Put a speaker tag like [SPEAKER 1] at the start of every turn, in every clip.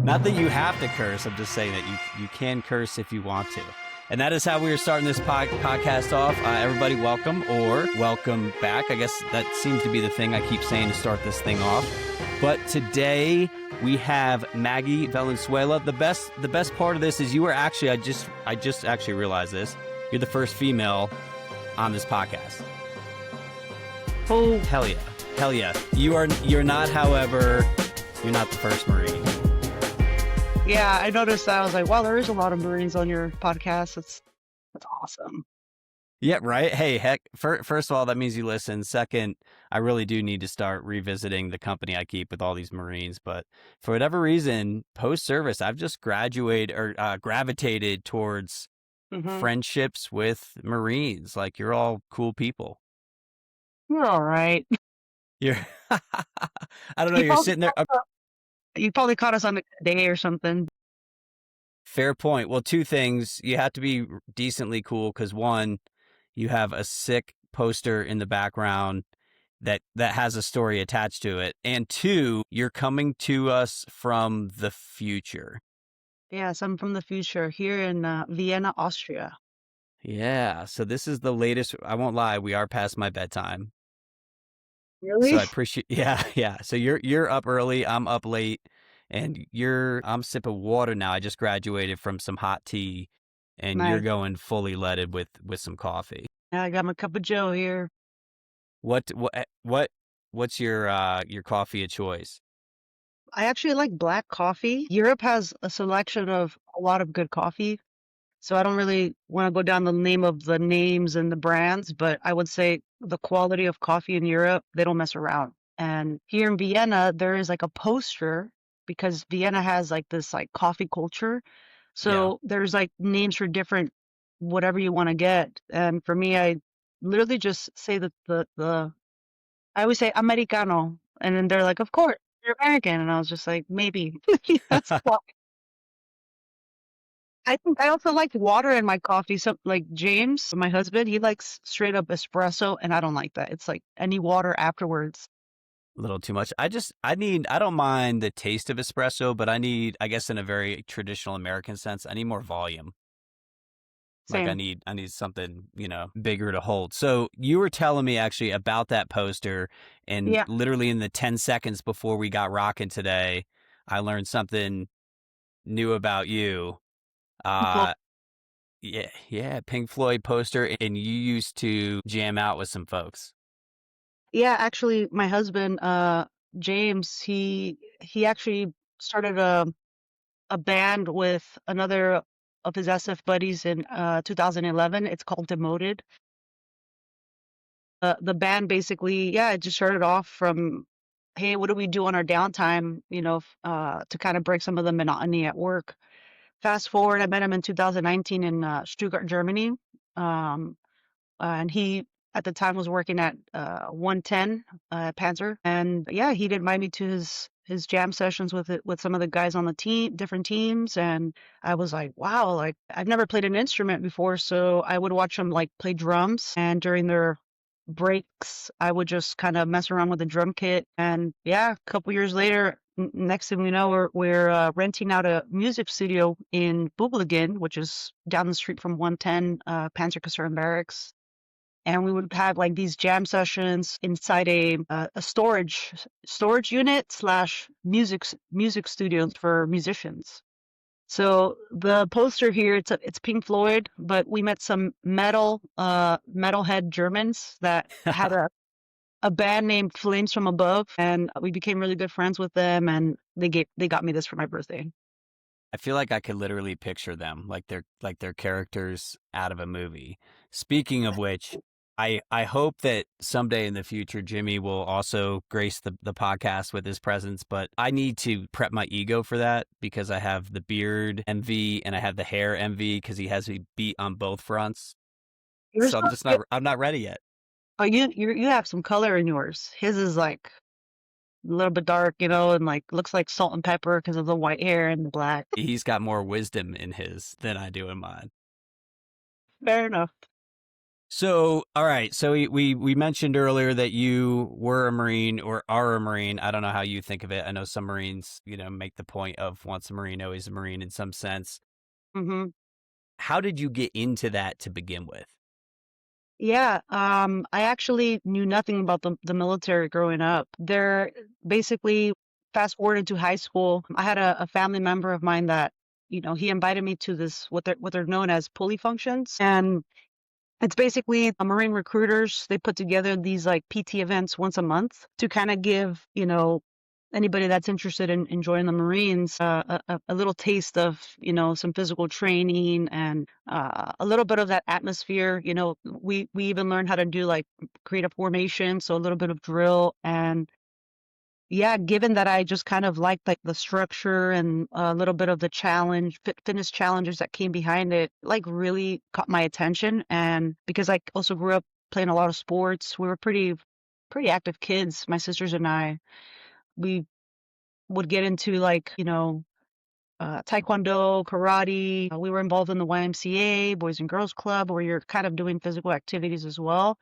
[SPEAKER 1] Not that you have to curse. I'm just saying that you can curse if you want to. And that is how we are starting this podcast off. Everybody welcome or welcome back. I guess that seems to be the thing I keep saying to start this thing off. But today we have Maggie Valenzuela. The best part of this is you are actually, I just actually realized this. You're the first female on this podcast.
[SPEAKER 2] Oh,
[SPEAKER 1] hell yeah. Hell yeah. You're not, however, you're not the first Marine.
[SPEAKER 2] yeah, I noticed that. I was like, wow, there is a lot of Marines on your podcast. That's awesome.
[SPEAKER 1] Yeah, right. Hey, heck, first of all, that means you listen. Second, I really do need to start revisiting the company I keep with all these Marines. But for whatever reason, post-service, I've just gravitated towards friendships with Marines. Like, you're all cool people.
[SPEAKER 2] You're all right.
[SPEAKER 1] You're, I don't know, you're sitting there.
[SPEAKER 2] You probably caught us on a day or something.
[SPEAKER 1] Fair point. Well, two things. You have to be decently cool because one, you have a sick poster in the background that has a story attached to it. And two, you're coming to us from the future.
[SPEAKER 2] Yes, I'm from the future here in Vienna, Austria.
[SPEAKER 1] Yeah. So this is the latest. I won't lie. We are past my bedtime.
[SPEAKER 2] Really?
[SPEAKER 1] So I appreciate. Yeah. So you're up early. I'm up late, and I'm sipping water now. I just graduated from some hot tea, and
[SPEAKER 2] Nice.
[SPEAKER 1] you're going fully leaded with some coffee.
[SPEAKER 2] Yeah, I got my cup of Joe here.
[SPEAKER 1] What's your coffee of choice?
[SPEAKER 2] I actually like black coffee. Europe has a selection of a lot of good coffee. So I don't really want to go down the name of the names and the brands, but I would say the quality of coffee in Europe, they don't mess around. And here in Vienna, there is like a poster because Vienna has like this like coffee culture. So there's like names for different whatever you want to get. And for me, I literally just say that I always say Americano. And then they're like, of course, you're American. And I was just like, maybe. That's why. I think I also like water in my coffee. So like James, my husband, he likes straight up espresso and I don't like that. It's like any water afterwards.
[SPEAKER 1] A little too much. I don't mind the taste of espresso, but I guess in a very traditional American sense, I need more volume.
[SPEAKER 2] Same.
[SPEAKER 1] Like I need something, bigger to hold. So you were telling me actually about that poster, and literally in the 10 seconds before we got rocking today, I learned something new about you. Yeah, Pink Floyd poster, and you used to jam out with some folks.
[SPEAKER 2] Yeah, actually my husband, James, he actually started a band with another of his SF buddies in 2011. It's called Demoted. The band basically, it just started off from, hey, what do we do on our downtime, to kind of break some of the monotony at work. Fast forward, I met him in 2019 in Stuttgart, Germany. And he, at the time, was working at 110 Panzer. And he'd invite me to his jam sessions with some of the guys on the team, different teams. And I was like, wow, like I've never played an instrument before. So I would watch them like play drums. And during their breaks, I would just kind of mess around with the drum kit. And a couple years later, next thing we know, we're renting out a music studio in Bubligin, which is down the street from 110 Panzerkaserne Barracks. And we would have like these jam sessions inside a storage unit / music studio for musicians. So the poster here, it's Pink Floyd, but we met some metalhead Germans that had a band named Flames from Above, and we became really good friends with them, and they got me this for my birthday.
[SPEAKER 1] I feel like I could literally picture them like they're characters out of a movie. Speaking of which, I hope that someday in the future, Jimmy will also grace the podcast with his presence, but I need to prep my ego for that because I have the beard MV and I have the hair MV because he has me beat on both fronts. So I'm not ready yet.
[SPEAKER 2] Oh, you have some color in yours. His is like a little bit dark, and like looks like salt and pepper because of the white hair and the black.
[SPEAKER 1] He's got more wisdom in his than I do in mine.
[SPEAKER 2] Fair enough.
[SPEAKER 1] So, all right. So we mentioned earlier that you were a Marine or are a Marine. I don't know how you think of it. I know some Marines, make the point of once a Marine, always a Marine in some sense.
[SPEAKER 2] Hmm.
[SPEAKER 1] How did you get into that to begin with?
[SPEAKER 2] Yeah, I actually knew nothing about the military growing up. There, basically, fast forward into high school, I had a family member of mine that, he invited me to this what they're known as pulley functions, and it's basically Marine recruiters. They put together these like PT events once a month to kind of give, anybody that's interested in joining the Marines a little taste of, some physical training and a little bit of that atmosphere. We even learned how to do like creative formation, so a little bit of drill. And yeah, given that I just kind of liked like the structure and a little bit of the fitness challenges that came behind it, like really caught my attention. And because I also grew up playing a lot of sports, we were pretty active kids. My sisters and I, we would get into like, taekwondo, karate. We were involved in the YMCA, Boys and Girls Club, where you're kind of doing physical activities as well.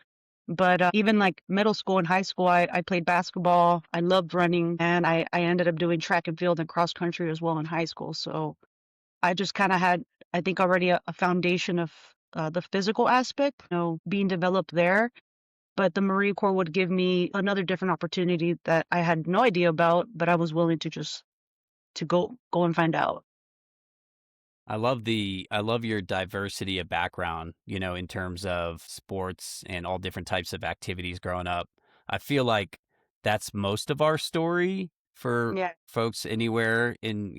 [SPEAKER 2] But even like middle school and high school, I played basketball. I loved running, and I ended up doing track and field and cross country as well in high school. So I just kind of had, I think, already a foundation of the physical aspect, being developed there. But the Marine Corps would give me another different opportunity that I had no idea about, but I was willing to just to go and find out.
[SPEAKER 1] I love your diversity of background, in terms of sports and all different types of activities growing up. I feel like that's most of our story for
[SPEAKER 2] Yeah,
[SPEAKER 1] folks anywhere in,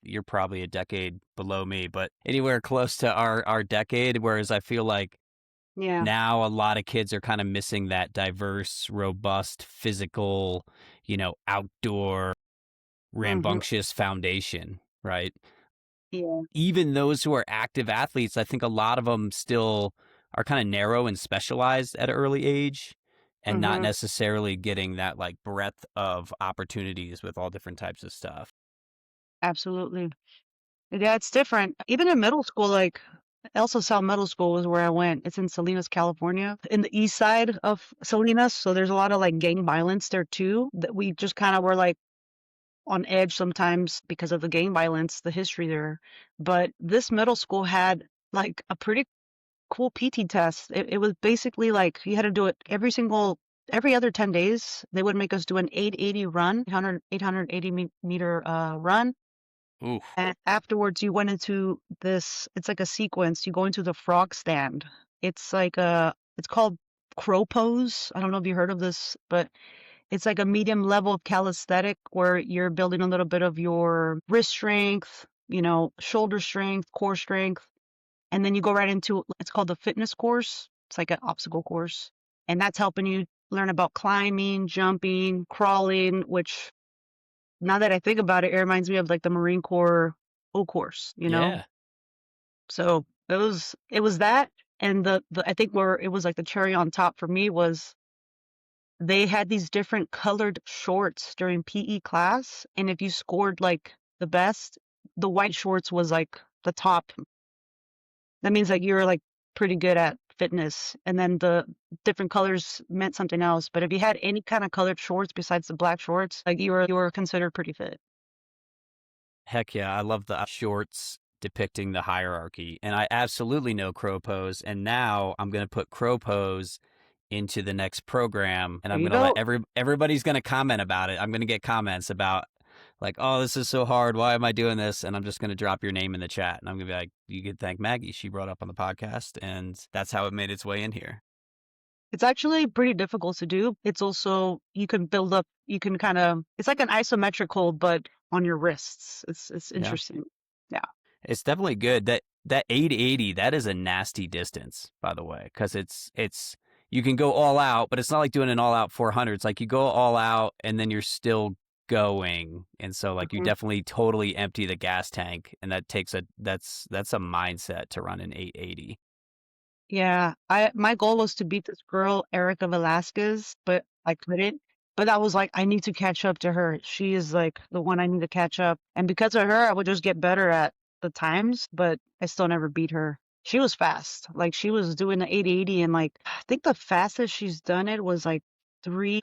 [SPEAKER 1] you're probably a decade below me, but anywhere close to our decade. Whereas I feel like
[SPEAKER 2] yeah.
[SPEAKER 1] now a lot of kids are kind of missing that diverse, robust, physical, outdoor,
[SPEAKER 2] Hmm.
[SPEAKER 1] rambunctious foundation, right?
[SPEAKER 2] Yeah.
[SPEAKER 1] Even those who are active athletes, I think a lot of them still are kind of narrow and specialized at an early age and not
[SPEAKER 2] Hmm.
[SPEAKER 1] necessarily getting that like breadth of opportunities with all different types of stuff.
[SPEAKER 2] Absolutely. Yeah, it's different. Even in middle school, like El Sal Middle School was where I went. It's in Salinas, California, in the east side of Salinas. So there's a lot of like gang violence there too. That we just kind of were like on edge sometimes because of the gang violence, the history there. But this middle school had like a pretty cool PT test. It was basically like you had to do it every other 10 days. They would make us do an 880 run, 880 meter run.
[SPEAKER 1] Ooh,
[SPEAKER 2] And afterwards, you went into this, it's like a sequence. You go into the frog stand. It's called crow pose. I don't know if you heard of this, but it's like a medium level of calisthenic where you're building a little bit of your wrist strength, shoulder strength, core strength. And then you go right into, it's called the fitness course. It's like an obstacle course. And that's helping you learn about climbing, jumping, crawling, which now that I think about it, it reminds me of like the Marine Corps O course.
[SPEAKER 1] yeah.
[SPEAKER 2] So it was that, and the I think where it was like the cherry on top for me was they had these different colored shorts during PE class, and if you scored like the best, the white shorts was like the top. That means like you were like pretty good at fitness, and then the different colors meant something else. But if you had any kind of colored shorts besides the black shorts, like you were considered pretty fit.
[SPEAKER 1] Heck yeah. I love the shorts depicting the hierarchy. And I absolutely know crow pose. And now I'm going to put crow pose into the next program and
[SPEAKER 2] There
[SPEAKER 1] I'm
[SPEAKER 2] you
[SPEAKER 1] going to let
[SPEAKER 2] go.
[SPEAKER 1] everybody's going to comment about it. I'm going to get comments about like, oh, this is so hard. Why am I doing this? And I'm just going to drop your name in the chat and I'm going to be like, you could thank Maggie. She brought up on the podcast and that's how it made its way in here.
[SPEAKER 2] It's actually pretty difficult to do. It's also you can build up, you can kind of it's like an isometric hold, but on your wrists. It's
[SPEAKER 1] Yeah.
[SPEAKER 2] interesting. Yeah.
[SPEAKER 1] It's definitely good. That 880, that is a nasty distance, by the way, because it's you can go all out, but it's not like doing an all out 400. It's like you go all out and then you're still going, and so like you
[SPEAKER 2] Mhm.
[SPEAKER 1] definitely totally empty the gas tank, and that's a mindset to run an 880.
[SPEAKER 2] Yeah. My goal was to beat this girl, Erica Velasquez, but I couldn't. But I was like, I need to catch up to her. She is like the one I need to catch up. And because of her, I would just get better at the times, but I still never beat her. she was fast. Like she was doing the 880 and like I think the fastest she's done it was like 3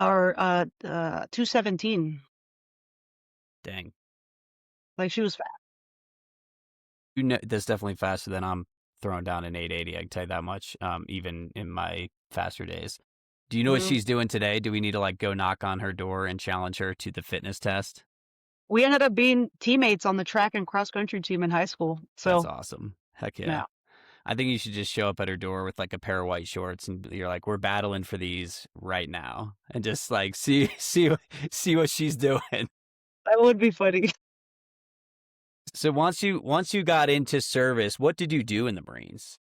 [SPEAKER 2] or 217.
[SPEAKER 1] Dang.
[SPEAKER 2] Like she was fast.
[SPEAKER 1] You know, that's definitely faster than I'm throwing down an 880. I can tell you that much. Even in my faster days. Do you know what
[SPEAKER 2] Mhm.
[SPEAKER 1] she's doing today? Do we need to like go knock on her door and challenge her to the fitness test?
[SPEAKER 2] We ended up being teammates on the track and cross country team in high school.
[SPEAKER 1] That's
[SPEAKER 2] So,
[SPEAKER 1] awesome. Heck yeah.
[SPEAKER 2] yeah.
[SPEAKER 1] I think you should just show up at her door with like a pair of white shorts and you're like, we're battling for these right now, and just like see what she's doing.
[SPEAKER 2] That would be funny.
[SPEAKER 1] So once you got into service, what did you do in the Marines?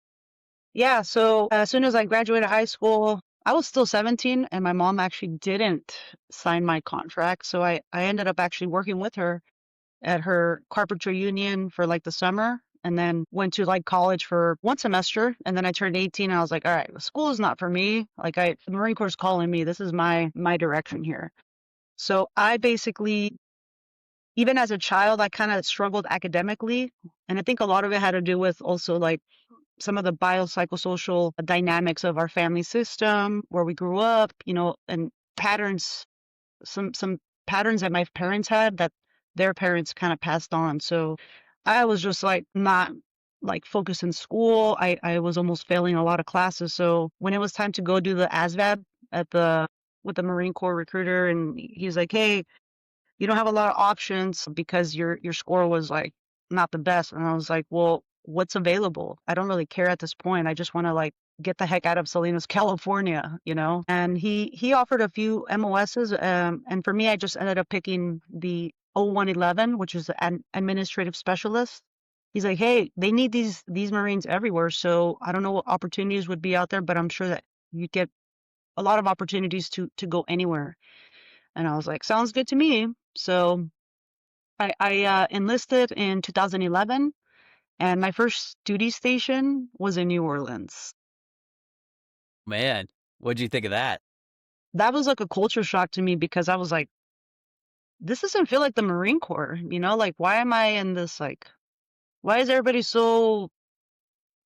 [SPEAKER 2] Yeah, so as soon as I graduated high school, I was still 17 and my mom actually didn't sign my contract. So I ended up actually working with her at her carpentry union for like the summer and then went to like college for 1 semester and then I turned 18 and I was like, all right, school is not for me. Like the Marine Corps is calling me. This is my direction here. So I basically, even as a child, I kind of struggled academically. And I think a lot of it had to do with also like some of the biopsychosocial dynamics of our family system, where we grew up, and patterns, some patterns that my parents had that their parents kind of passed on. So I was just like not like focused in school. I was almost failing a lot of classes. So when it was time to go do the ASVAB at the with the Marine Corps recruiter, and he's like, "Hey, you don't have a lot of options because your score was like not the best." And I was like, well, what's available? I don't really care at this point. I just want to like get the heck out of Salinas, California. And he offered a few MOSs, and for me, I just ended up picking the 0111, which is an administrative specialist. He's like, hey, they need these Marines everywhere, so I don't know what opportunities would be out there, but I'm sure that you'd get a lot of opportunities to go anywhere. And I was like, sounds good to me. So I enlisted in 2011, and my first duty station was in New Orleans.
[SPEAKER 1] Man, what'd you think of that?
[SPEAKER 2] That was like a culture shock to me because I was like, this doesn't feel like the Marine Corps, Like, why am I in this, like, why is everybody so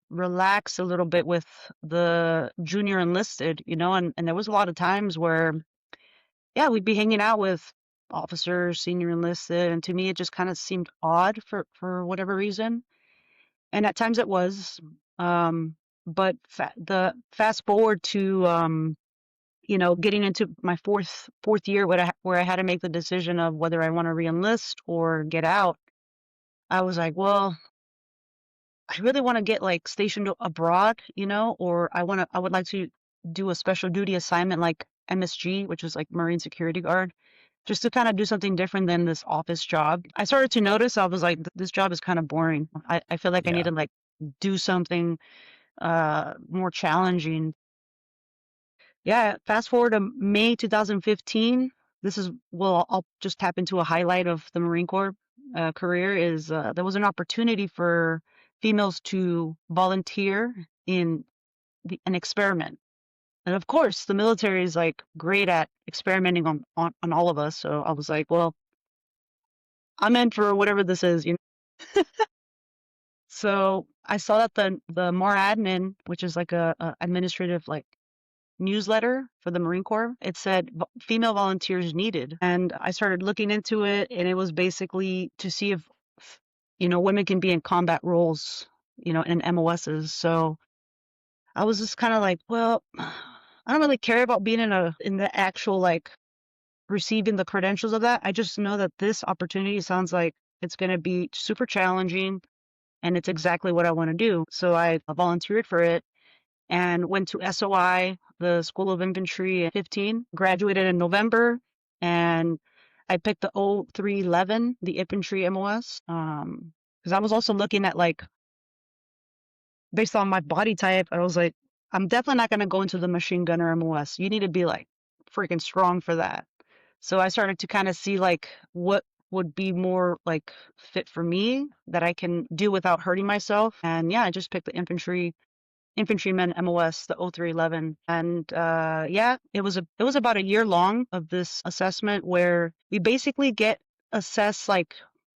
[SPEAKER 2] relaxed a little bit with the junior enlisted, And there was a lot of times where, yeah, we'd be hanging out with officers, senior enlisted, and to me, it just kind of seemed odd for whatever reason. And at times it was. Um, but the fast forward to getting into my fourth year, where I had to make the decision of whether I want to reenlist or get out. I was like, well, I really want to get like stationed abroad, or I would like to do a special duty assignment like MSG, which is like Marine Security Guard, just to kind of do something different than this office job. I started to notice I was like, this job is kind of boring. I feel like I need
[SPEAKER 1] Yeah.
[SPEAKER 2] to like do something more challenging. Yeah, fast forward to May 2015. This is, well, I'll just tap into a highlight of the Marine Corps career is there was an opportunity for females to volunteer in an experiment. And of course, the military is like great at experimenting on all of us. So I was like, well, I'm in for whatever this is. So I saw that the MAR admin, which is like a administrative like newsletter for the Marine Corps. It said female volunteers needed. And I started looking into it, and it was basically to see if, women can be in combat roles, in MOSs. So I was just kind of like, well, I don't really care about being in the actual like receiving the credentials of that. I just know that this opportunity sounds like it's going to be super challenging and it's exactly what I want to do. So I volunteered for it and went to SOI, the School of Infantry at 15, graduated in November, and I picked the 0311, the infantry MOS, because I was also looking at like, based on my body type, I was like, I'm definitely not going to go into the machine gunner MOS. You need to be like freaking strong for that. So I started to kind of see like what would be more like fit for me that I can do without hurting myself. And yeah, I just picked the infantryman MOS, the 0311. And yeah, it was about a year long of this assessment where we basically get assessed like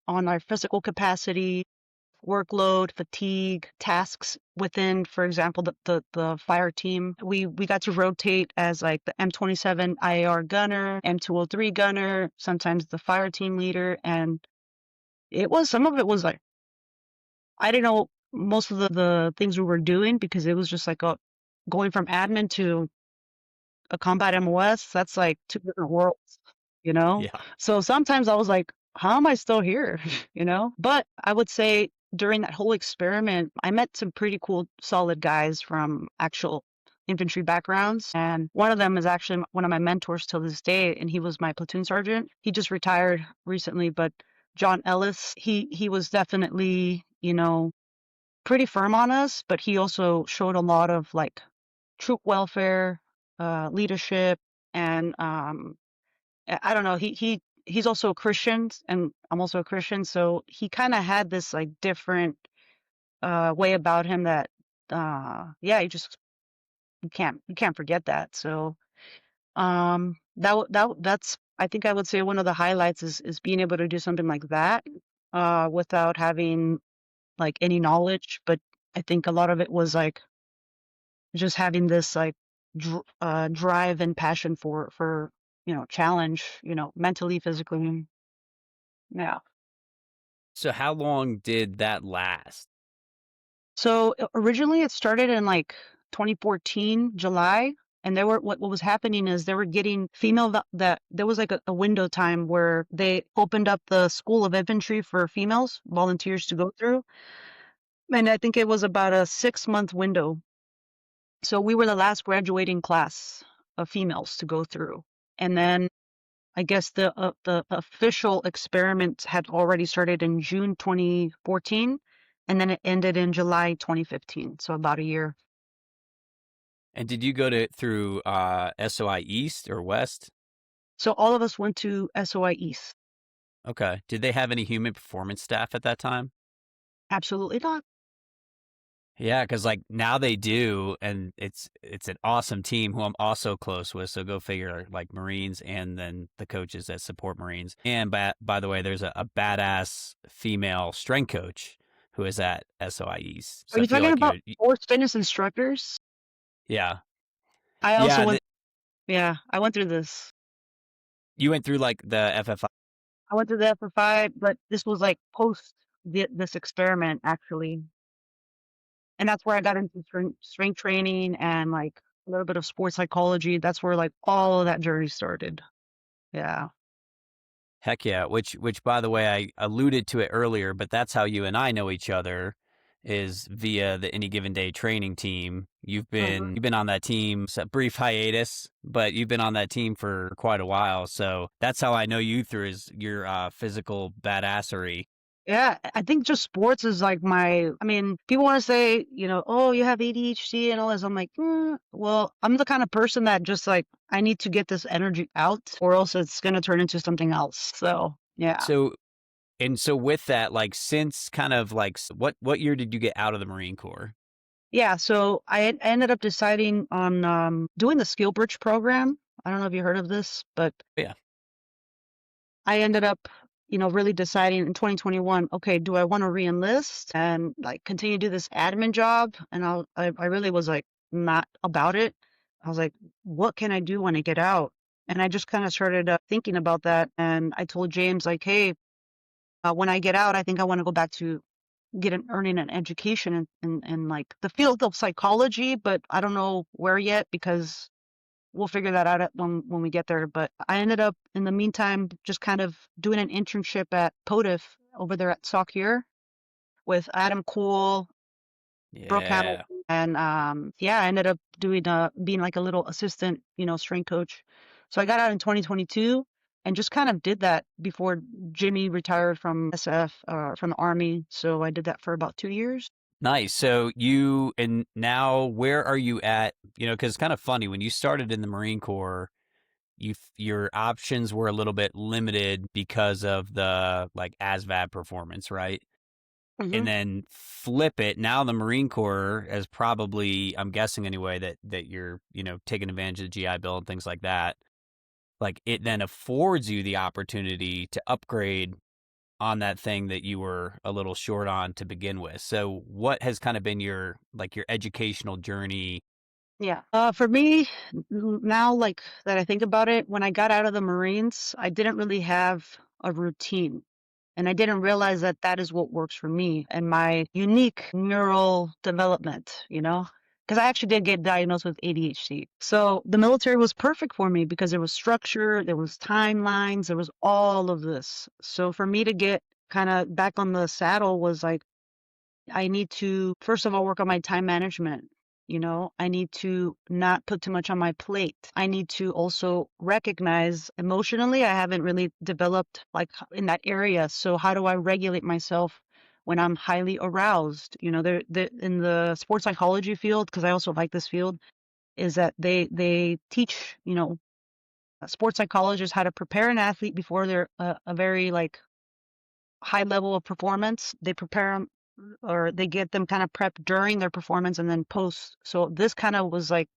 [SPEAKER 2] on our physical capacity, workload, fatigue, tasks within, for example, the fire team. We got to rotate as like the M27 IAR gunner, M203 gunner, sometimes the fire team leader, and some of it was like I didn't know most of the things we were doing because it was just like going from admin to a combat MOS. That's like two different worlds, you know?
[SPEAKER 1] Yeah.
[SPEAKER 2] So sometimes I was like, how am I still here? You know? But I would say during that whole experiment, I met some pretty cool, solid guys from actual infantry backgrounds. And one of them is actually one of my mentors till this day. And he was my platoon sergeant. He just retired recently, but John Ellis, he was definitely, pretty firm on us, but he also showed a lot of like troop welfare, leadership, and I don't know. He's also a Christian, and I'm also a Christian, so he kind of had this like different way about him that yeah, you can't forget that. So that's I think I would say one of the highlights is being able to do something like that without having like any knowledge, but I think a lot of it was like just having this like drive and passion for challenge, mentally, physically. Yeah.
[SPEAKER 1] So how long did that last?
[SPEAKER 2] So originally it started in like 2014 July, and what was happening is they were getting that there was like a window time where they opened up the School of Infantry for females volunteers to go through, and I think it was about a 6-month window. So we were the last graduating class of females to go through. And then I guess the official experiment had already started in June 2014, and then it ended in July 2015. So about a year.
[SPEAKER 1] And did you go through SOI East or West?
[SPEAKER 2] So all of us went to SOI East.
[SPEAKER 1] Okay. Did they have any human performance staff at that time?
[SPEAKER 2] Absolutely not.
[SPEAKER 1] Yeah, because like now they do, and it's an awesome team who I'm also close with. So go figure, like Marines and then the coaches that support Marines. And by the way, there's a badass female strength coach who is at SOIEs.
[SPEAKER 2] Are
[SPEAKER 1] So I
[SPEAKER 2] you
[SPEAKER 1] feel
[SPEAKER 2] talking
[SPEAKER 1] like
[SPEAKER 2] about sports fitness instructors?
[SPEAKER 1] yeah,
[SPEAKER 2] I also
[SPEAKER 1] yeah.
[SPEAKER 2] went, yeah, I went through this.
[SPEAKER 1] You went through like the FFI.
[SPEAKER 2] I went through the FFI, but this was like post this experiment actually. And that's where I got into strength training and like a little bit of sports psychology. That's where like all of that journey started. Yeah.
[SPEAKER 1] Heck yeah, which by the way, I alluded to it earlier, but that's how you and I know each other is via the Any Given Day training team.
[SPEAKER 2] Mhm.
[SPEAKER 1] You've been on that team, it's a brief hiatus, but you've been on that team for quite a while. So that's how I know you through is your physical badassery.
[SPEAKER 2] Yeah, I think just sports is like I mean, people want to say, oh, you have ADHD and all this. I'm like, well, I'm the kind of person that just like, I need to get this energy out or else it's going to turn into something else. So, yeah.
[SPEAKER 1] So so with that, like since kind of like what year did you get out of the Marine Corps?
[SPEAKER 2] Yeah. So I ended up deciding on doing the Skill Bridge program. I don't know if you heard of this, but
[SPEAKER 1] Yeah.
[SPEAKER 2] I ended up, really deciding in 2021, okay, do I want to re-enlist and like continue to do this admin job? And I really was like not about it. I was like, what can I do when I get out? And I just kind of started thinking about that. And I told James like, hey, when I get out, I think I want to go back to earning an education in like the field of psychology, but I don't know where yet because we'll figure that out when we get there. But I ended up in the meantime just kind of doing an internship at POTIF over there at Saucure with Adam Cool, Brooke
[SPEAKER 1] Yeah.
[SPEAKER 2] Hamilton, and yeah, I ended up doing being like a little assistant, strength coach. So I got out in 2022 and just kind of did that before Jimmy retired from SF from the Army. So I did that for about 2 years.
[SPEAKER 1] Nice. So and now where are you at? Because it's kind of funny when you started in the Marine Corps, your options were a little bit limited because of the like ASVAB performance, right? And
[SPEAKER 2] Hmm.
[SPEAKER 1] then flip it. Now the Marine Corps is probably, I'm guessing anyway, that you're taking advantage of the GI Bill and things like that. Like it then affords you the opportunity to upgrade on that thing that you were a little short on to begin with. So what has kind of been your your educational journey?
[SPEAKER 2] Yeah. For me, now, like that I think about it, when I got out of the Marines, I didn't really have a routine. And I didn't realize that that is what works for me and my unique neural development, because I actually did get diagnosed with ADHD. So the military was perfect for me because there was structure, there was timelines, there was all of this. So for me to get kind of back on the saddle was like, I need to, first of all, work on my time management. I need to not put too much on my plate. I need to also recognize emotionally, I haven't really developed like in that area. So how do I regulate myself when I'm highly aroused? In the sports psychology field, because I also like this field, is that they teach, sports psychologists how to prepare an athlete before they're a very like high level of performance. They prepare them or they get them kind of prepped during their performance and then post. So this kind of was like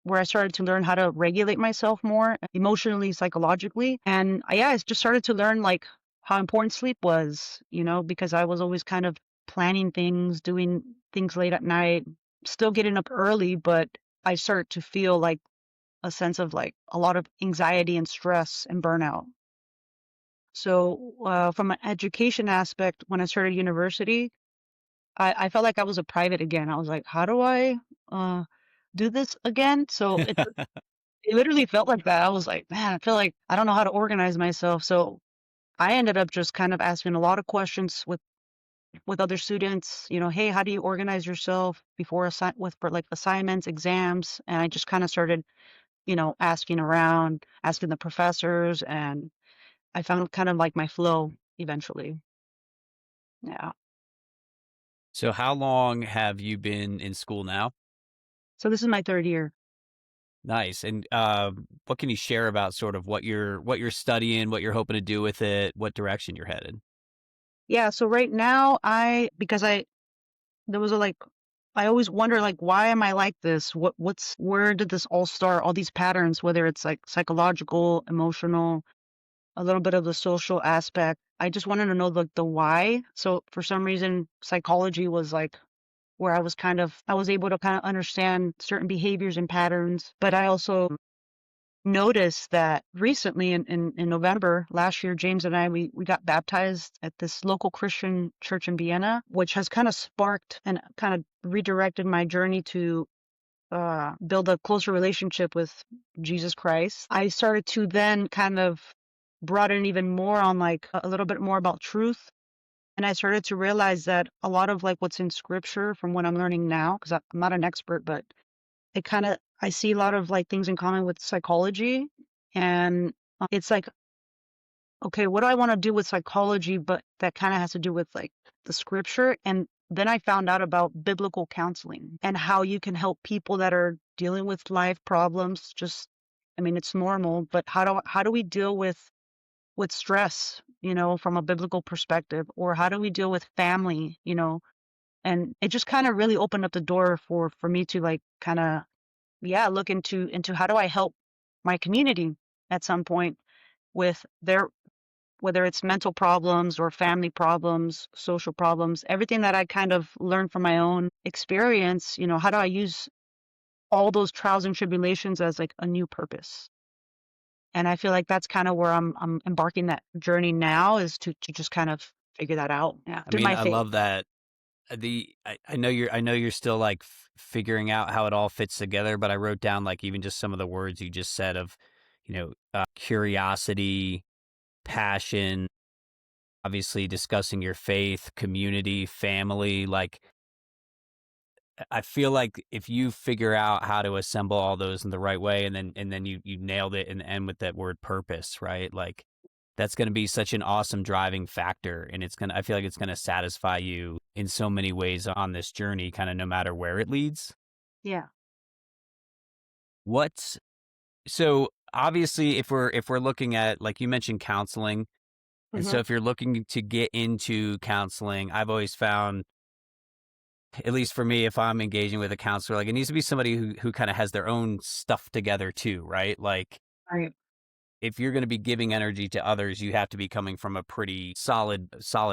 [SPEAKER 2] where I started to learn how to regulate myself more emotionally, psychologically. And yeah, I just started to learn like how important sleep was, because I was always kind of planning things, doing things late at night, still getting up early, but I started to feel like a sense of like a lot of anxiety and stress and burnout. So, from an education aspect, when I started university, I felt like I was a private again. I was like, how do I uh, do this again? So it literally felt like that. I was like, man, I feel like I don't know how to organize myself. So I ended up just kind of asking a lot of questions with other students. Hey, how do you organize yourself before for like assignments, exams? And I just kind of started, asking around, asking the professors, and I found kind of like my flow eventually. Yeah.
[SPEAKER 1] So how long have you been in school now?
[SPEAKER 2] So this is my third year.
[SPEAKER 1] Nice. And what can you share about sort of what you're studying, what you're hoping to do with it, what direction you're headed?
[SPEAKER 2] Yeah, so right now because there was a like I always wonder like why am I like this? Where did this all start? All these patterns, whether it's like psychological, emotional, a little bit of the social aspect. I just wanted to know the why. So for some reason psychology was like where I was able to kind of understand certain behaviors and patterns, but I also noticed that recently in November last year, James and I, we got baptized at this local Christian church in Vienna, which has kind of sparked and kind of redirected my journey to build a closer relationship with Jesus Christ. I started to then kind of broaden even more on like a little bit more about truth. And I started to realize that a lot of like what's in scripture from what I'm learning now, because I'm not an expert, but I see a lot of like things in common with psychology. And it's like, okay, what do I want to do with psychology? But that kind of has to do with like the scripture. And then I found out about biblical counseling and how you can help people that are dealing with life problems. I mean, it's normal, but how do we deal with stress, from a biblical perspective, or how do we deal with family, and it just kind of really opened up the door for me to like kind of yeah, look into how do I help my community at some point with their whether it's mental problems or family problems, social problems, everything that I kind of learned from my own experience, how do I use all those trials and tribulations as like a new purpose? And I feel like that's kind of where I'm embarking that journey now is to just kind of figure that out. Yeah,
[SPEAKER 1] I
[SPEAKER 2] through
[SPEAKER 1] mean,
[SPEAKER 2] my
[SPEAKER 1] I
[SPEAKER 2] faith.
[SPEAKER 1] love that. I know you're still like figuring out how it all fits together, but I wrote down like even just some of the words you just said of, curiosity, passion, obviously discussing your faith, community, family. Like I feel like if you figure out how to assemble all those in the right way, and then you nailed it and end with that word purpose, right? Like that's going to be such an awesome driving factor, and I feel like it's going to satisfy you in so many ways on this journey, kind of no matter where it leads.
[SPEAKER 2] Yeah.
[SPEAKER 1] What's so obviously if we're looking at, like you mentioned, counseling, and so
[SPEAKER 2] Hmm.
[SPEAKER 1] if you're looking to get into counseling, I've always found, at least for me, if I'm engaging with a counselor, like it needs to be somebody who kind of has their own stuff together too, right? Like
[SPEAKER 2] Right.
[SPEAKER 1] if you're going to be giving energy to others, you have to be coming from a pretty solid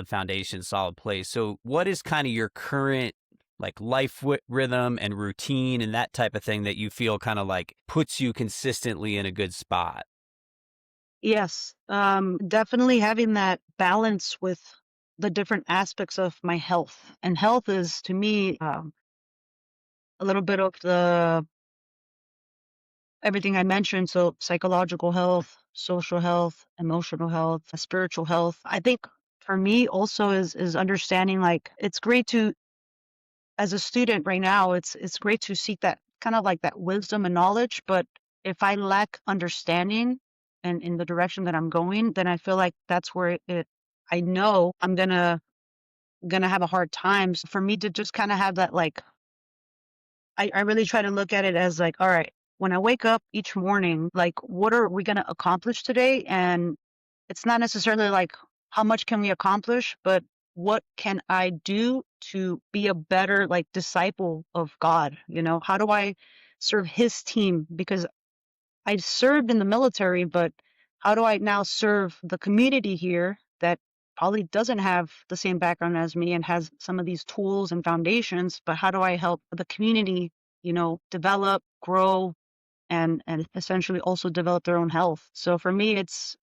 [SPEAKER 1] foundation, solid place. So what is kind of your current like life rhythm and routine and that type of thing that you feel kind of like puts you consistently in a good spot?
[SPEAKER 2] Yes, definitely having that balance with the different aspects of my health. And health is to me a little bit of the everything I mentioned. So psychological health, social health, emotional health, spiritual health. I think for me also is understanding like it's great to as a student right now, it's great to seek that kind of like that wisdom and knowledge, but if I lack understanding and in the direction that I'm going, then I feel like that's where I know I'm gonna have a hard time. So for me to just kind of have that like I really try to look at it as like, all right, when I wake up each morning, like what are we gonna accomplish today? And it's not necessarily like how much can we accomplish, but what can I do to be a better like disciple of God? You know, how do I serve his team? Because I served in the military, but how do I now serve the community here that probably doesn't have the same background as me and has some of these tools and foundations, but how do I help the community, you know, develop, grow, and essentially also develop their own health. So for me, it's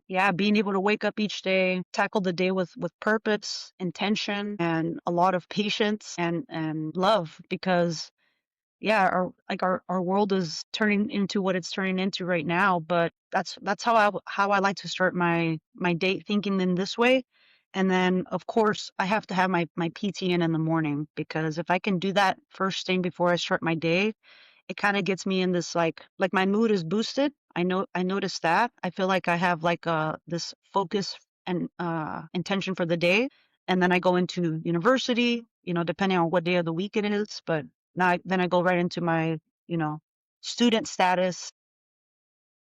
[SPEAKER 2] yeah, being able to wake up each day, tackle the day with purpose, intention, and a lot of patience and love. Because yeah, our world is turning into what it's turning into right now. But that's how I like to start my day, thinking in this way. And then, of course, I have to have my PT in the morning, because if I can do that first thing before I start my day, it kinda gets me in this, like, my mood is boosted. I noticed that. I feel like I have, like, this focus and, intention for the day, and then I go into university, you know, depending on what day of the week it is, but then I go right into my, you know, student status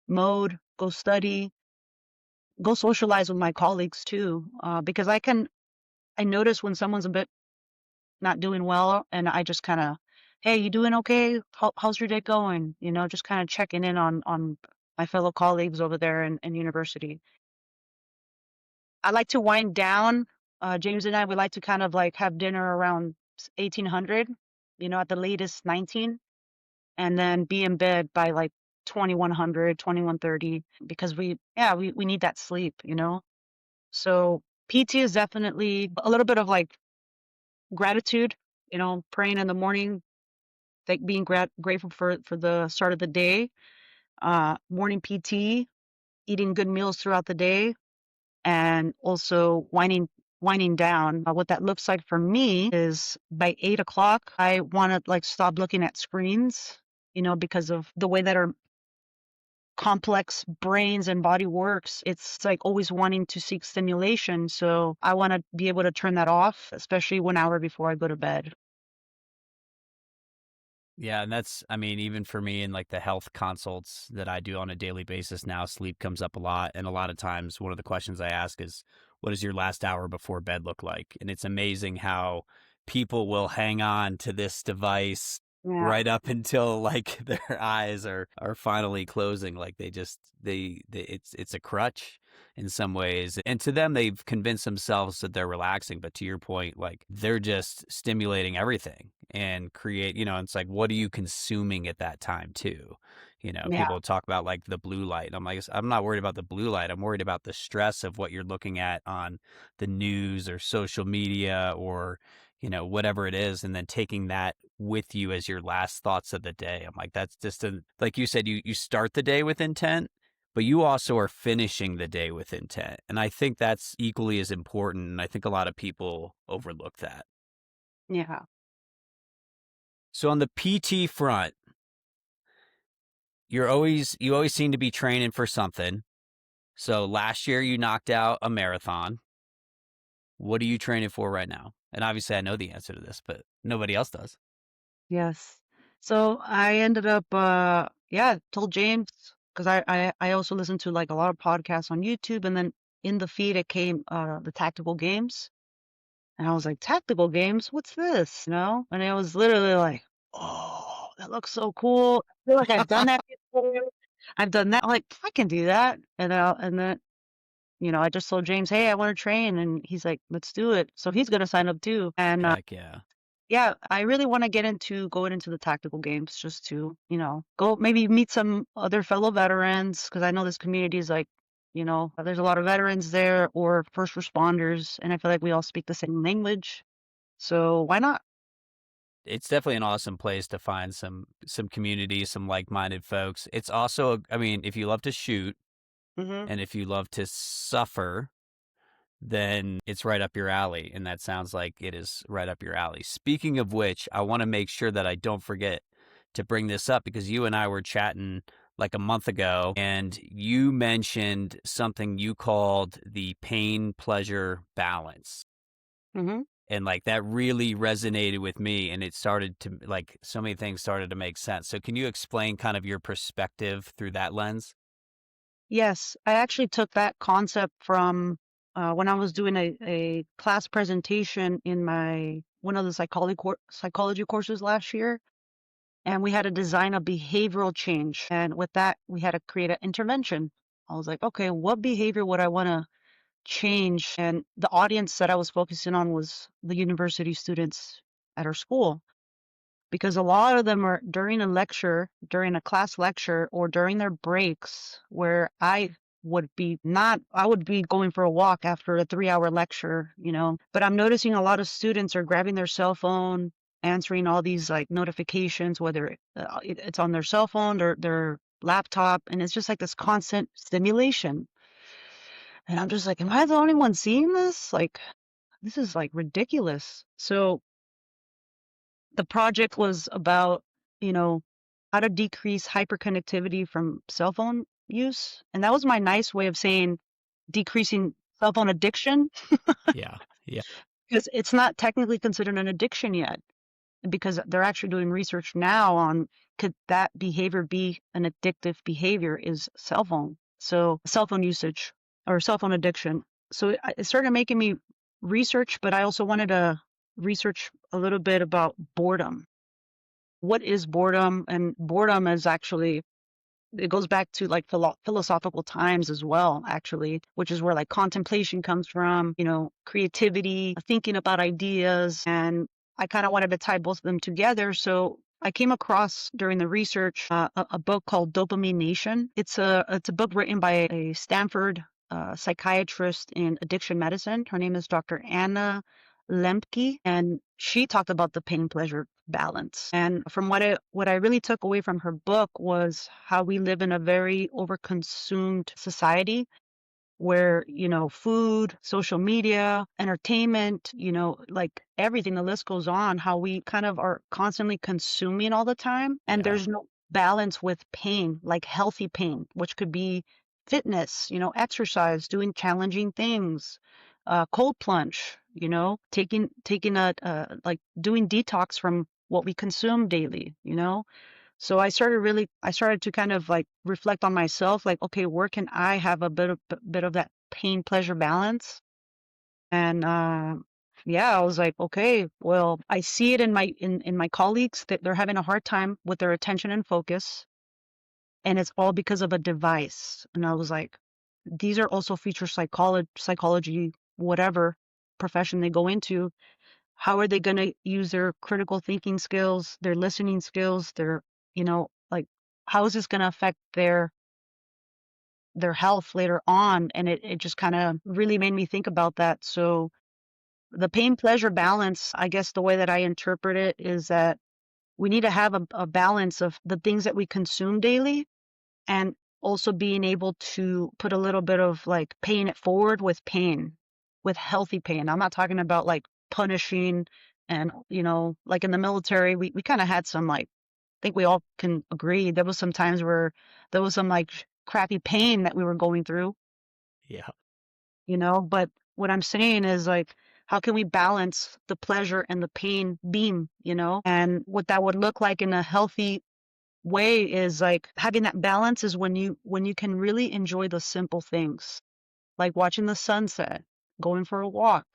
[SPEAKER 2] mode, go study, go socialize with my colleagues too, because I notice when someone's a bit not doing well, and I just kinda, "Hey, you doing okay? How's your day going?" You know, just kinda checking in on my fellow colleagues over there in university. I like to wind down. James and I, we like to kind of, like, have dinner around 1800, you know, at the latest 19, and then be in bed by, like, 2100, 2130, because we need that sleep, you know? So, PT is definitely a little bit of, like, gratitude, you know, praying in the morning, like being grateful for the start of the day, morning PT, eating good meals throughout the day, and also winding down. What that looks like for me is by 8 o'clock, I want to like stop looking at screens, you know, because of the way that our complex brains and body works. It's like always wanting to seek stimulation. So I want to be able to turn that off, especially 1 hour before I go to bed.
[SPEAKER 1] Yeah, and that's, I mean, even for me in like the health consults that I do on a daily basis now, sleep comes up a lot. And a lot of times, one of the questions I ask is, what does your last hour before bed look like? And it's amazing how people will hang on to this device
[SPEAKER 2] Yeah.
[SPEAKER 1] right up until like their eyes are finally closing. Like they it's a crutch in some ways. And to them, they've convinced themselves that they're relaxing. But to your point, like they're just stimulating everything and create, you know, it's like, what are you consuming at that time too? You know,
[SPEAKER 2] Yeah.
[SPEAKER 1] people talk about like the blue light. And I'm like, I'm not worried about the blue light. I'm worried about the stress of what you're looking at on the news or social media or, you know, whatever it is. And then taking that with you as your last thoughts of the day. I'm like, that's just like you said, you start the day with intent, but you also are finishing the day with intent. And I think that's equally as important. And I think a lot of people overlook that.
[SPEAKER 2] Yeah.
[SPEAKER 1] So on the PT front, you always seem to be training for something. So last year you knocked out a marathon. What are you training for right now? And obviously I know the answer to this, but nobody else does.
[SPEAKER 2] Yes. So I ended up, yeah, told James, because I also listened to like a lot of podcasts on YouTube, and then in the feed it came the tactical games, and I was like, tactical games, what's this? You know? And it was literally like, oh, that looks so cool. I feel like I've done that before. I've done that. I'm like, I can do that. And then, I just told James, hey, I want to train. And he's like, let's do it. So he's going to sign up too. And
[SPEAKER 1] Heck yeah.
[SPEAKER 2] yeah, I really want to going into the tactical games just to, go maybe meet some other fellow veterans because I know this community is like, there's a lot of veterans there or first responders. And I feel like we all speak the same language. So why not?
[SPEAKER 1] It's definitely an awesome place to find some community, some like-minded folks. It's also, I mean, if you love to shoot
[SPEAKER 2] Hmm.
[SPEAKER 1] and if you love to suffer, then it's right up your alley. And that sounds like it is right up your alley. Speaking of which, I want to make sure that I don't forget to bring this up because you and I were chatting like a month ago and you mentioned something you called the pain pleasure balance.
[SPEAKER 2] Hmm.
[SPEAKER 1] And like that really resonated with me and it started to like so many things started to make sense. So can you explain kind of your perspective through that lens?
[SPEAKER 2] Yes, I actually took that concept from when I was doing a class presentation in my one of the psychology courses last year, and we had to design a behavioral change. And with that, we had to create an intervention. I was like, okay, what behavior would I want to change? And the audience that I was focusing on was the university students at our school because a lot of them are during a lecture, during a class lecture, or during their breaks where I would be going for a walk after a 3-hour lecture, but I'm noticing a lot of students are grabbing their cell phone, answering all these like notifications, whether it's on their cell phone or their laptop, and it's just like this constant stimulation. And I'm just like, am I the only one seeing this? Like, this is like ridiculous. So the project was about, you know, how to decrease hyperconnectivity from cell phone use. And that was my nice way of saying decreasing cell phone addiction
[SPEAKER 1] Yeah. Yeah.
[SPEAKER 2] because it's not technically considered an addiction yet because they're actually doing research now on could that behavior be an addictive behavior is cell phone usage or cell phone addiction. So it started making me research, but I also wanted to research a little bit about boredom. What is boredom? And boredom is actually it goes back to like philosophical times as well, actually, which is where like contemplation comes from, creativity, thinking about ideas. And I kind of wanted to tie both of them together. So I came across during the research a book called Dopamine Nation. It's a book written by a Stanford psychiatrist in addiction medicine. Her name is Dr. Anna Lembke, and she talked about the pain pleasure balance. And from what I really took away from her book was how we live in a very overconsumed society where, food, social media, entertainment, like everything, the list goes on, how we kind of are constantly consuming all the time. And
[SPEAKER 1] Yeah.
[SPEAKER 2] there's no balance with pain, like healthy pain, which could be fitness, exercise, doing challenging things, cold plunge, taking like doing detox from what we consume daily, so I started to kind of like reflect on myself, like, okay, where can I have a bit of that pain pleasure balance? And yeah, I was like, okay, well, I see it in my colleagues that they're having a hard time with their attention and focus, and it's all because of a device. And I was like, these are also future psychology, whatever profession they go into. How are they going to use their critical thinking skills, their listening skills, like how is this going to affect their health later on? And it just kind of really made me think about that. So the pain pleasure balance, I guess the way that I interpret it is that we need to have a balance of the things that we consume daily and also being able to put a little bit of like paying it forward with pain, with healthy pain. I'm not talking about like punishing and, like in the military, we kind of had some like, I think we all can agree there was some times where there was some like crappy pain that we were going through,
[SPEAKER 1] Yeah.
[SPEAKER 2] but what I'm saying is like, how can we balance the pleasure and the pain beam, and what that would look like in a healthy way is like having that balance is when you can really enjoy the simple things like watching the sunset, going for a walk,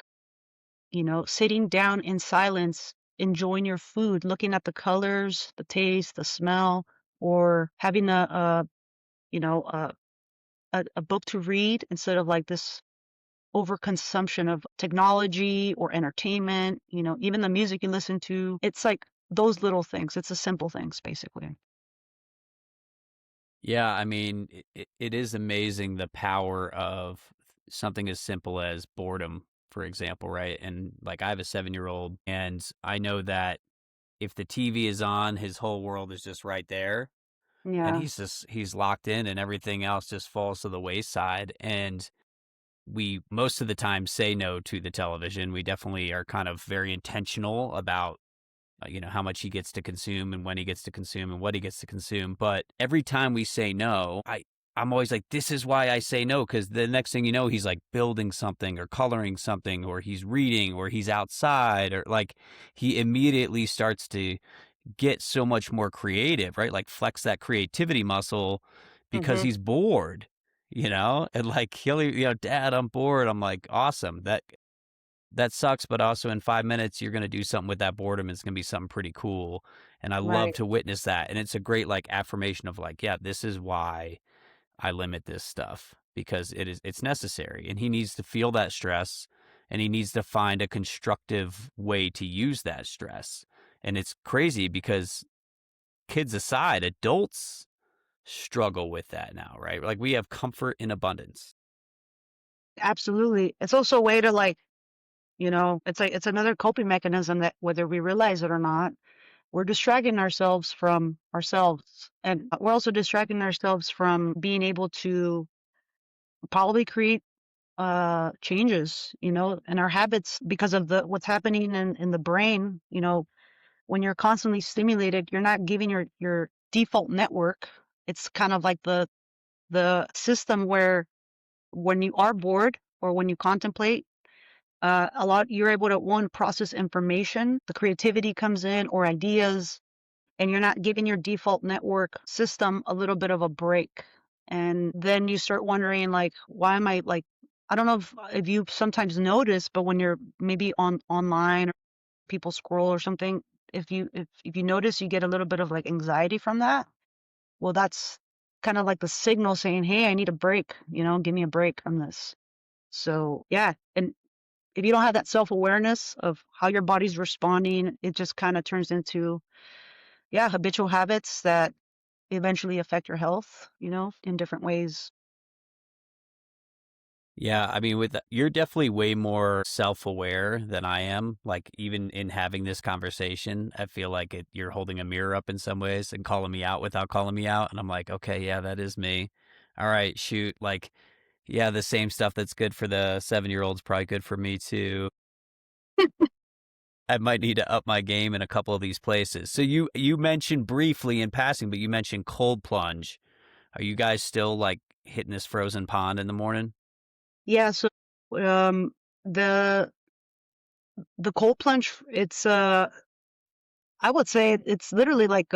[SPEAKER 2] sitting down in silence, enjoying your food, looking at the colors, the taste, the smell, or having you know, a book to read instead of like this overconsumption of technology or entertainment, even the music you listen to. It's like those little things. It's the simple things, basically.
[SPEAKER 1] Yeah, I mean, it is amazing the power of something as simple as boredom, for example, right? And like I have a 7-year old, and I know that if the TV is on, his whole world is just right there. And
[SPEAKER 2] Yeah.
[SPEAKER 1] he's locked in, and everything else just falls to the wayside. And we most of the time say no to the television. We definitely are kind of very intentional about how much he gets to consume and when he gets to consume and what he gets to consume. But every time we say no, I'm always like, this is why I say no, because the next thing you know, he's like building something or coloring something, or he's reading, or he's outside, or like he immediately starts to get so much more creative, right? Like flex that creativity muscle because
[SPEAKER 2] Hmm.
[SPEAKER 1] he's bored, and like Dad, I'm bored. I'm like, awesome. That sucks, but also in 5 minutes, you're going to do something with that boredom. It's going to be something pretty cool. And I love
[SPEAKER 2] Right.
[SPEAKER 1] to witness that. And it's a great like affirmation of like, yeah, this is why I limit this stuff, because it's necessary. And he needs to feel that stress, and he needs to find a constructive way to use that stress. And it's crazy because kids aside, adults struggle with that now, right? Like we have comfort in abundance.
[SPEAKER 2] Absolutely. It's also a way to like, it's like it's another coping mechanism that whether we realize it or not, we're distracting ourselves from ourselves. And we're also distracting ourselves from being able to probably create changes, in our habits because of the what's happening in the brain. When you're constantly stimulated, you're not giving your default network. It's kind of like the system where when you are bored or when you contemplate, a lot you're able to one process information, the creativity comes in or ideas, and you're not giving your default network system a little bit of a break. And then you start wondering, like, why am I like, I don't know if you sometimes notice, but when you're maybe online or people scroll or something, if you notice you get a little bit of like anxiety from that, well, that's kind of like the signal saying, hey, I need a break, give me a break on this. So yeah, and if you don't have that self-awareness of how your body's responding, it just kind of turns into, yeah, habitual habits that eventually affect your health, in different ways.
[SPEAKER 1] Yeah, I mean, you're definitely way more self-aware than I am. Like even in having this conversation, I feel like you're holding a mirror up in some ways and calling me out without calling me out. And I'm like, okay, yeah, that is me. All right, shoot. Like, yeah, the same stuff that's good for the 7-year-old's probably good for me too. I might need to up my game in a couple of these places. So you mentioned briefly in passing, but you mentioned cold plunge. Are you guys still like hitting this frozen pond in the morning?
[SPEAKER 2] Yeah, so um the the cold plunge, it's I would say it's literally like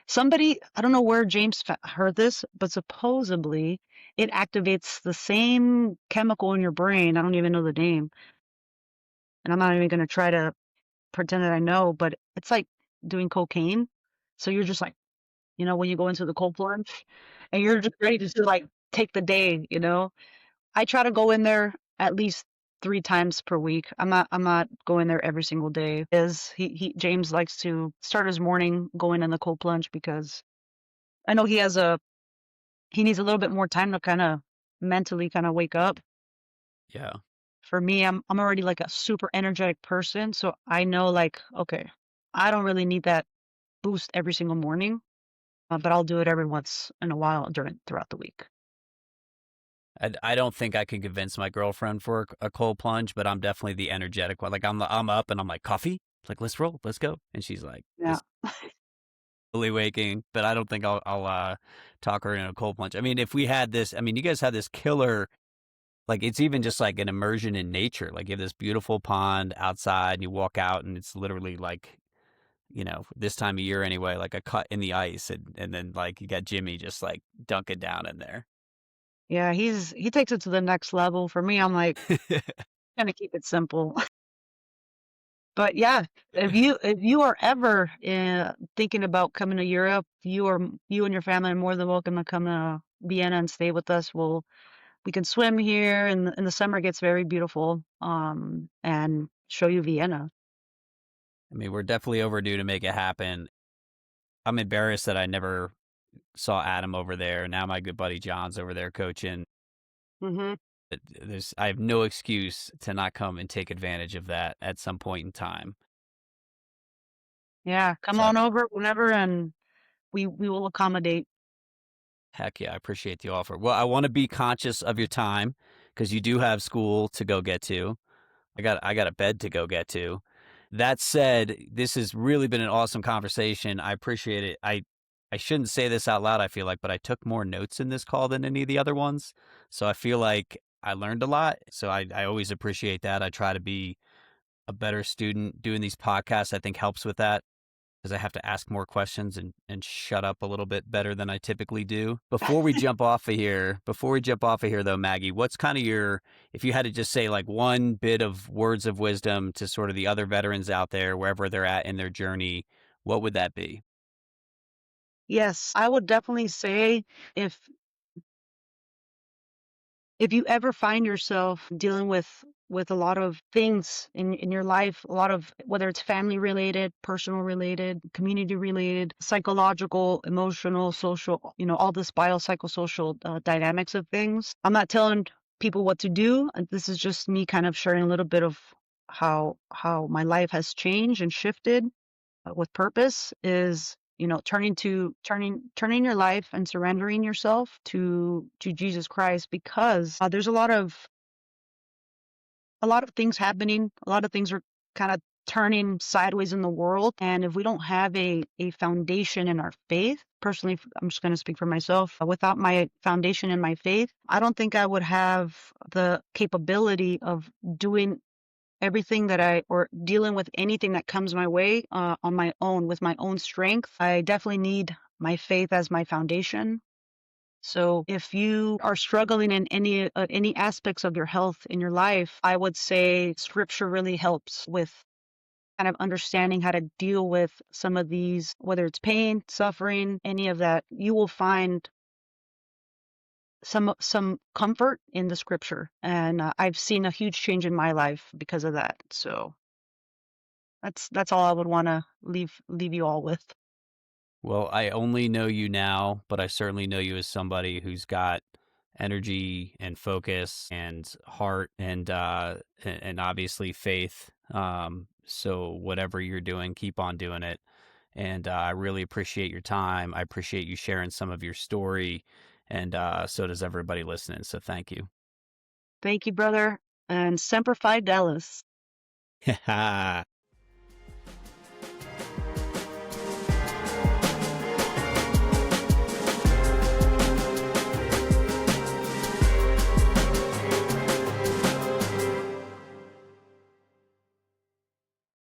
[SPEAKER 2] somebody, I don't know where James heard this, but supposedly it activates the same chemical in your brain. I don't even know the name, and I'm not even going to try to pretend that I know, but it's like doing cocaine. So you're just like, when you go into the cold plunge and you're just ready to like take the day. I try to go in there at least 3 times per week. I'm not going there every single day. Is he James likes to start his morning going in the cold plunge because I know he needs a little bit more time to kind of mentally kind of wake up.
[SPEAKER 1] Yeah.
[SPEAKER 2] For me, I'm already like a super energetic person, so I know like, okay, I don't really need that boost every single morning, but I'll do it every once in a while throughout the week.
[SPEAKER 1] I don't think I can convince my girlfriend for a cold plunge, but I'm definitely the energetic one. Like I'm up and I'm like, coffee? Like, let's roll, let's go. And she's like,
[SPEAKER 2] Yeah.
[SPEAKER 1] just fully waking. But I don't think I'll talk her in a cold plunge. I mean, if we had this, I mean, you guys had this killer, like it's even just like an immersion in nature. Like you have this beautiful pond outside and you walk out and it's literally like, this time of year anyway, like a cut in the ice. And then like you got Jimmy just like dunking down in there.
[SPEAKER 2] Yeah, he takes it to the next level. For me, I'm like, gonna keep it simple. But yeah, if you are ever thinking about coming to Europe, you and your family are more than welcome to come to Vienna and stay with us. We can swim here, and in the summer it gets very beautiful. And show you Vienna.
[SPEAKER 1] I mean, we're definitely overdue to make it happen. I'm embarrassed that I never saw Adam over there. Now my good buddy John's over there coaching.
[SPEAKER 2] Hmm.
[SPEAKER 1] I have no excuse to not come and take advantage of that at some point in time.
[SPEAKER 2] Yeah, come
[SPEAKER 1] So
[SPEAKER 2] on over whenever, and we will accommodate.
[SPEAKER 1] heck yeah, I appreciate the offer. Well, I want to be conscious of your time because you do have school to go get to. I got a bed to go get to. That said, this has really been an awesome conversation. I appreciate it. I shouldn't say this out loud, I feel like, but I took more notes in this call than any of the other ones. So I feel like I learned a lot. So I always appreciate that. I try to be a better student. Doing these podcasts, I think, helps with that because I have to ask more questions and shut up a little bit better than I typically do. Before we jump off of here though, Maggie, what's kind of if you had to just say like one bit of words of wisdom to sort of the other veterans out there, wherever they're at in their journey, what would that be?
[SPEAKER 2] Yes, I would definitely say if if you ever find yourself dealing with a lot of things in your life, a lot of whether it's family related, personal related, community related, psychological, emotional, social, all this biopsychosocial dynamics of things. I'm not telling people what to do. This is just me kind of sharing a little bit of how my life has changed and shifted with purpose is turning your life and surrendering yourself to Jesus Christ, because there's a lot of things happening, a lot of things are kind of turning sideways in the world, and if we don't have a foundation in our faith, personally I'm just going to speak for myself, without my foundation in my faith, I don't think I would have the capability of doing everything or dealing with anything that comes my way on my own with my own strength. I definitely need my faith as my foundation. So if you are struggling in any aspects of your health in your life, I would say scripture really helps with kind of understanding how to deal with some of these, whether it's pain, suffering, any of that. You will find some comfort in the scripture, and I've seen a huge change in my life because of that. So that's all I would want to leave you all with.
[SPEAKER 1] Well, I only know you now, but I certainly know you as somebody who's got energy and focus and heart and obviously faith. So whatever you're doing, keep on doing it. And I really appreciate your time. I appreciate you sharing some of your story, and so does everybody listening. So thank you.
[SPEAKER 2] Thank you, brother, and Semper Fidelis.